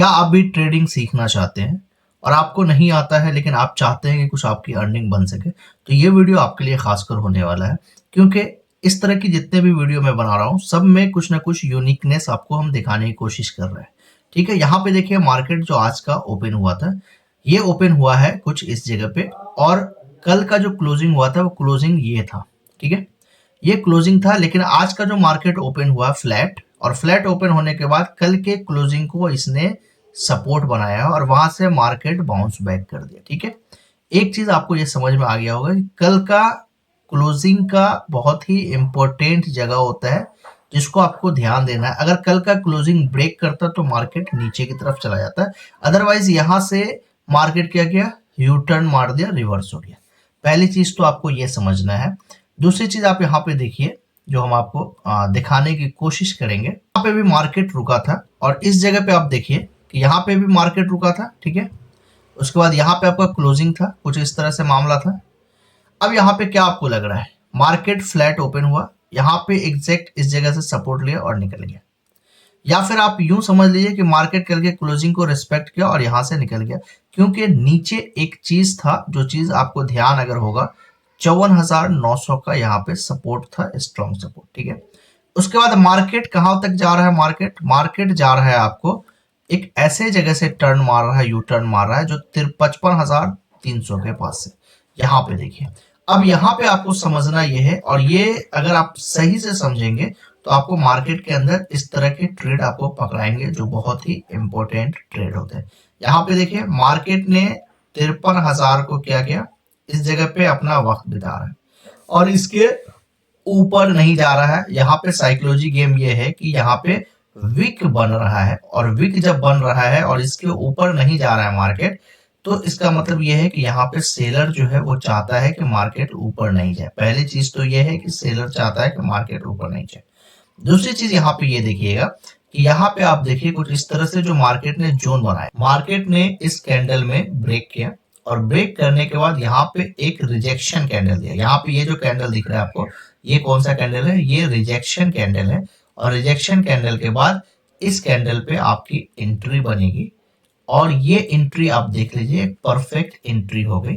क्या आप भी ट्रेडिंग सीखना चाहते हैं और आपको नहीं आता है लेकिन आप चाहते हैं कि कुछ आपकी अर्निंग बन सके, तो ये वीडियो आपके लिए खासकर होने वाला है। क्योंकि इस तरह की जितने भी वीडियो मैं बना रहा हूँ सब में कुछ ना कुछ यूनिकनेस आपको हम दिखाने की कोशिश कर रहे हैं। ठीक है, यहाँ पे देखिए मार्केट जो आज का ओपन हुआ था, ये ओपन हुआ है कुछ इस जगह पे, और कल का जो क्लोजिंग हुआ था वो क्लोजिंग ये था। ठीक है, ये क्लोजिंग था, लेकिन आज का जो मार्केट ओपन हुआ फ्लैट, और फ्लैट ओपन होने के बाद कल के क्लोजिंग को इसने सपोर्ट बनाया और वहां से मार्केट बाउंस बैक कर दिया। ठीक है, एक चीज आपको ये समझ में आ गया होगा कि कल का क्लोजिंग का बहुत ही इंपॉर्टेंट जगह होता है जिसको आपको ध्यान देना है। अगर कल का क्लोजिंग ब्रेक करता तो मार्केट नीचे की तरफ चला जाता है, अदरवाइज यहां से मार्केट क्या किया, यू टर्न मार दिया, रिवर्स हो गया। पहली चीज तो आपको ये समझना है। दूसरी चीज आप यहाँ पे देखिए, जो हम आपको दिखाने की कोशिश करेंगे, यहाँ पे भी मार्केट रुका था और इस जगह पे आप देखिए कि यहाँ पे भी मार्केट रुका था। ठीक है, उसके बाद यहाँ पे आपका क्लोजिंग था, कुछ इस तरह से मामला था। अब यहाँ पे क्या आपको लग रहा है, मार्केट फ्लैट ओपन हुआ, यहाँ पे एग्जैक्ट इस जगह से सपोर्ट लिया और निकल गया, या फिर आप यूं समझ लीजिए कि मार्केट करके क्लोजिंग को रिस्पेक्ट किया और यहां से निकल गया। क्योंकि नीचे एक चीज था, जो चीज आपको ध्यान अगर होगा, 54,900 का यहाँ पे सपोर्ट था, स्ट्रॉन्ग सपोर्ट। ठीक है, उसके बाद मार्केट कहां तक जा रहा है, मार्केट जा रहा है आपको एक ऐसे जगह से टर्न मार रहा है, यू टर्न मार रहा है जो 55,300 के पास से। यहाँ पे देखिए, अब यहाँ पे आपको समझना ये है, और ये अगर आप सही से समझेंगे तो आपको मार्केट के अंदर इस तरह के ट्रेड आपको पकड़ाएंगे जो बहुत ही इंपॉर्टेंट ट्रेड होते हैं। यहाँ पे देखिए मार्केट ने 53,000 को क्या किया, इस जगह पे अपना वक्त बिता रहा है और इसके ऊपर नहीं जा रहा है। यहाँ पे साइकोलॉजी गेम ये है कि यहाँ पे विक बन रहा है, और विक जब बन रहा है और इसके ऊपर नहीं जा रहा है मार्केट, तो इसका मतलब यह है कि यहाँ पे सेलर जो है वो चाहता है कि मार्केट ऊपर नहीं जाए। पहली चीज तो यह है कि सेलर चाहता है कि मार्केट ऊपर नहीं जाए। दूसरी चीज यहाँ पे ये देखिएगा कि यहाँ पे आप देखिए कुछ इस तरह से जो मार्केट ने जोन बनाया, मार्केट ने इस कैंडल में ब्रेक किया और ब्रेक करने के बाद यहाँ पे एक रिजेक्शन कैंडल दिया। यहाँ पे ये जो कैंडल दिख रहा है आपको, ये कौन सा कैंडल है, ये रिजेक्शन कैंडल है। और रिजेक्शन कैंडल के बाद इस कैंडल पे आपकी एंट्री बनेगी, और ये एंट्री आप देख लीजिए एक परफेक्ट एंट्री हो गई।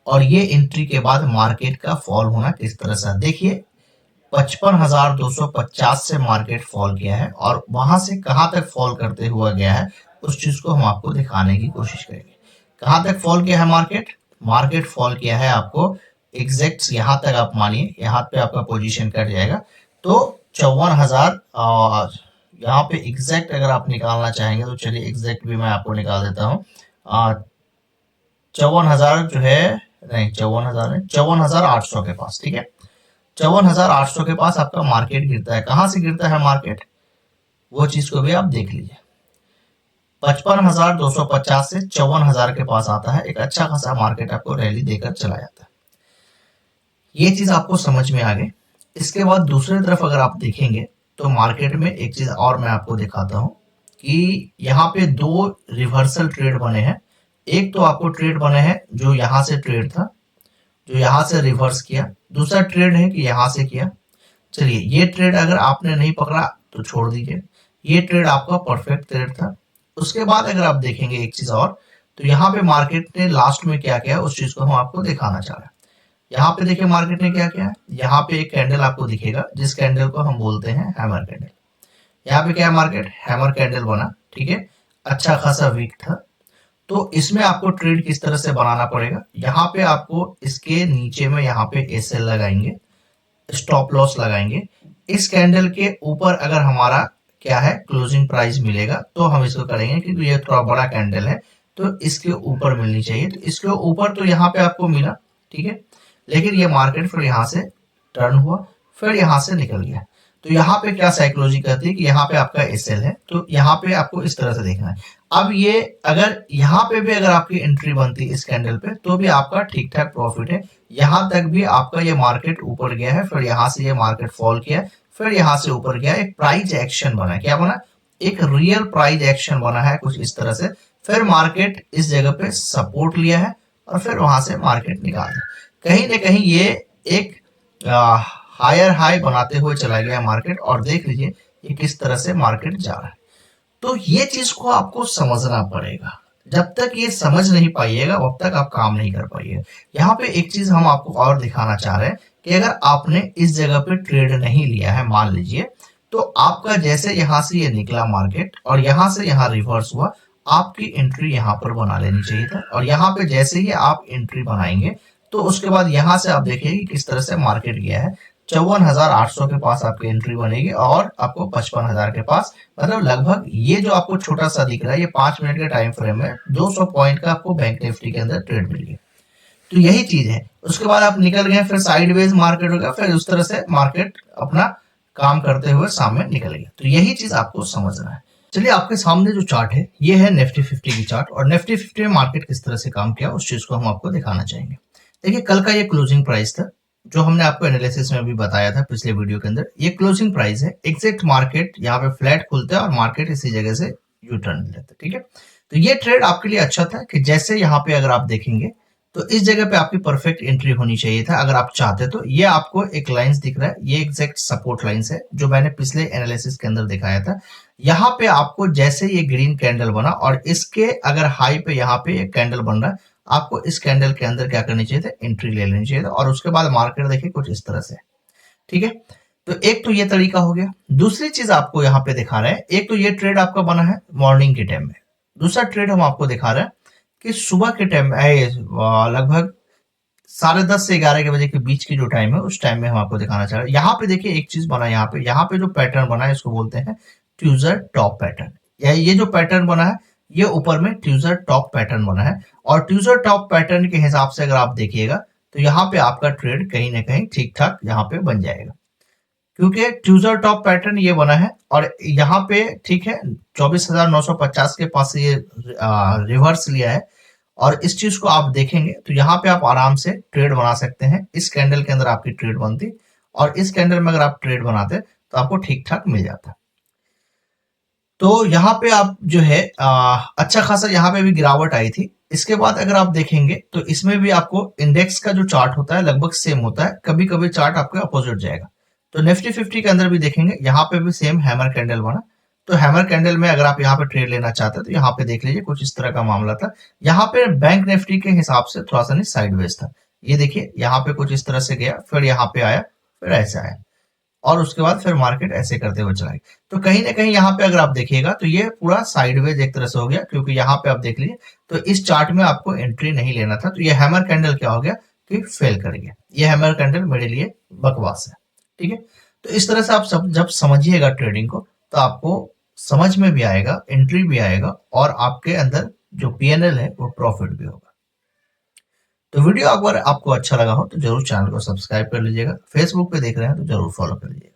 और ये एंट्री के बाद मार्केट का फॉल होना किस तरह से देखिए, 55,250 से मार्केट फॉल किया है, और वहां से कहां तक फॉल करते हुआ गया है उस चीज को हम आपको दिखाने की कोशिश करेंगे। कहां तक फॉल किया है मार्केट फॉल किया है आपको एग्जैक्ट यहां तक, आप मानिए यहाँ पे आपका पोजीशन कट जाएगा तो 54,000। यहाँ पे एग्जैक्ट अगर आप निकालना चाहेंगे तो चलिए एग्जैक्ट भी मैं आपको निकाल देता हूँ। 54,000 जो है, नहीं 54,000 है, 54,800 के पास। ठीक है, 54,800 के पास आपका मार्केट गिरता है। कहां से गिरता है मार्केट, वो चीज को भी आप देख लीजिए। 55,250 से 54,000 के पास आता है, एक अच्छा खासा मार्केट आपको रैली देकर चला जाता है। ये चीज आपको समझ में आ गई। इसके बाद दूसरी तरफ अगर आप देखेंगे तो मार्केट में एक चीज और मैं आपको दिखाता हूं कि यहाँ पे दो रिवर्सल ट्रेड बने हैं। एक तो आपको ट्रेड बने हैं जो यहां से ट्रेड था, जो यहां से रिवर्स किया। दूसरा ट्रेड है कि यहां से किया। चलिए, ये ट्रेड अगर आपने नहीं पकड़ा तो छोड़ दीजिए, ये ट्रेड आपका परफेक्ट ट्रेड था। उसके बाद अगर आप देखेंगे एक चीज और, तो यहाँ पे मार्केट ने लास्ट में क्या किया उस चीज को हम आपको दिखाना चाह रहे हैं। यहाँ पे देखिए मार्केट ने क्या किया, यहाँ पे एक कैंडल आपको दिखेगा जिस कैंडल को हम बोलते हैं हैमर कैंडल। यहाँ पे क्या है, मार्केट हैमर कैंडल बना। ठीक है, अच्छा खासा वीक था। तो इसमें आपको ट्रेड किस तरह से बनाना पड़ेगा, यहाँ पे आपको इसके नीचे में यहाँ पे एसएल लगाएंगे, स्टॉप लॉस लगाएंगे। इस कैंडल के ऊपर अगर हमारा क्या है क्लोजिंग प्राइस मिलेगा तो हम इसको करेंगे, क्योंकि ये थोड़ा बड़ा कैंडल है तो इसके ऊपर मिलनी चाहिए। तो इसके ऊपर तो यहाँ पे आपको मिला, ठीक है, लेकिन ये मार्केट फिर यहाँ से टर्न हुआ, फिर यहाँ से निकल गया। तो यहाँ पे क्या साइकोलॉजी कहती है कि यहाँ पे आपका एसएल है, तो यहाँ पे आपको इस तरह से देखना है। अब ये अगर यहाँ पे भी अगर आपकी एंट्री बनती है इस कैंडल पे तो भी आपका ठीक ठाक प्रॉफिट है। यहाँ तक भी आपका ये मार्केट ऊपर गया है, फिर यहाँ से ये मार्केट फॉल किया, फिर यहाँ से ऊपर गया, एक प्राइस एक्शन बना। क्या बना, एक रियल प्राइस एक्शन बना है कुछ इस तरह से। फिर मार्केट इस जगह पे सपोर्ट लिया है और फिर वहां से मार्केट निकाल दिया। कहीं ना कहीं ये एक हायर हाई बनाते हुए चला गया मार्केट, और देख लीजिए ये किस तरह से मार्केट जा रहा है। तो ये चीज को आपको समझना पड़ेगा। जब तक ये समझ नहीं पाइएगा तब तक आप काम नहीं कर पाइएगा। यहाँ पे एक चीज हम आपको और दिखाना चाह रहे हैं कि अगर आपने इस जगह पे ट्रेड नहीं लिया है, मान लीजिए, तो आपका जैसे यहाँ से ये निकला मार्केट और यहाँ से यहाँ रिवर्स हुआ, आपकी एंट्री यहाँ पर बना लेनी चाहिए था। और यहाँ पे जैसे ही आप एंट्री बनाएंगे तो उसके बाद यहाँ से आप देखिए कि किस तरह से मार्केट गया है। 54,800 के पास आपकी एंट्री बनेगी और आपको 55,000 के पास, मतलब लगभग ये जो आपको छोटा सा दिख रहा है ये 5 मिनट के टाइम फ्रेम में 200 पॉइंट का आपको बैंक निफ्टी के अंदर ट्रेड मिल गया। तो यही चीज है। उसके बाद आप निकल गए, फिर साइडवेज मार्केट हो गया, फिर उस तरह से मार्केट अपना काम करते हुए सामने निकल गया। तो यही चीज आपको समझना है। चलिए, आपके सामने जो चार्ट है ये है निफ्टी 50 की चार्ट, और निफ्टी 50 में मार्केट किस तरह से काम किया उस चीज को हम आपको दिखाना चाहेंगे। देखिए, कल का ये क्लोजिंग प्राइस था जो हमने आपको एनालिसिस में भी बताया था पिछले वीडियो के अंदर। ये क्लोजिंग प्राइस है। एग्जैक्ट मार्केट यहाँ पे फ्लैट खुलता है और मार्केट इसी जगह से यू टर्न लेता है। ठीक है, तो ये ट्रेड आपके लिए अच्छा था कि जैसे यहाँ पे अगर आप देखेंगे तो इस जगह पे आपकी परफेक्ट एंट्री होनी चाहिए था अगर आप चाहते तो। ये आपको एक लाइंस दिख रहा है, ये एग्जैक्ट सपोर्ट लाइंस है जो मैंने पिछले एनालिसिस के अंदर दिखाया था। यहाँ पे आपको जैसे ये ग्रीन कैंडल बना और इसके अगर हाई पे यहाँ पे एक कैंडल बन रहा है, आपको इस कैंडल के अंदर क्या करनी चाहिए था, एंट्री ले लेनी चाहिए था। और उसके बाद मार्केट देखिए कुछ इस तरह से। ठीक है, तो एक तो ये तरीका हो गया। दूसरी चीज आपको यहाँ पे दिखा रहे हैं, एक तो ये ट्रेड आपका बना है मॉर्निंग के टाइम में। दूसरा ट्रेड हम आपको दिखा रहे हैं कि सुबह के टाइम लगभग 10:30 से 11 के बजे के बीच की जो टाइम है उस टाइम में हम आपको दिखाना चाह रहे हैं। यहाँ पे देखिए एक चीज बना, यहाँ पे जो पैटर्न बना है इसको बोलते हैं ट्यूजर टॉप पैटर्न। ये जो पैटर्न बना है ये ऊपर में ट्यूजर टॉप पैटर्न बना है। और ट्यूजर टॉप पैटर्न के हिसाब से अगर आप देखिएगा तो यहाँ पे आपका ट्रेड कहीं ना कहीं ठीक ठाक यहाँ पे बन जाएगा, क्योंकि ट्यूजर टॉप पैटर्न ये बना है और यहाँ पे ठीक है 24,950 के पास ये रिवर्स लिया है। और इस चीज को आप देखेंगे तो यहाँ पे आप आराम से ट्रेड बना सकते हैं। इस कैंडल के अंदर आपकी ट्रेड बनती और इस कैंडल में अगर आप ट्रेड बनाते तो आपको ठीक ठाक मिल जाता। तो यहाँ पे आप जो है अच्छा खासा यहाँ पे भी गिरावट आई थी। इसके बाद अगर आप देखेंगे तो इसमें भी आपको इंडेक्स का जो चार्ट होता है लगभग सेम होता है, कभी कभी चार्ट आपके अपोजिट जाएगा। तो निफ्टी 50 के अंदर भी देखेंगे यहाँ पे भी सेम हैमर कैंडल बना। तो हैमर कैंडल में अगर आप यहाँ पे ट्रेड लेना चाहते हैं तो यहाँ पे देख लीजिए कुछ इस तरह का मामला था। यहाँ पे बैंक निफ्टी के हिसाब से थोड़ा सा नहीं साइडवेज था। ये देखिए यहाँ पे कुछ इस तरह से गया, फिर यहाँ पे आया, फिर ऐसे आया और उसके बाद फिर मार्केट ऐसे करते हुए चला गया। तो कहीं ना कहीं यहाँ पे अगर आप देखिएगा तो ये पूरा साइडवेज एक तरह से हो गया, क्योंकि यहाँ पे आप देख लीजिए तो इस चार्ट में आपको एंट्री नहीं लेना था। तो ये हैमर कैंडल क्या हो गया कि फेल कर गया। ये हैमर कैंडल मेरे लिए बकवास है। ठीक है, तो इस तरह से आप जब समझिएगा ट्रेडिंग को तो आपको समझ में भी आएगा, एंट्री भी आएगा और आपके अंदर जो पीएनएल है वो प्रॉफिट भी होगा। तो वीडियो अगर आपको अच्छा लगा हो तो जरूर चैनल को सब्सक्राइब कर लीजिएगा। फेसबुक पे देख रहे हैं तो जरूर फॉलो कर लीजिएगा।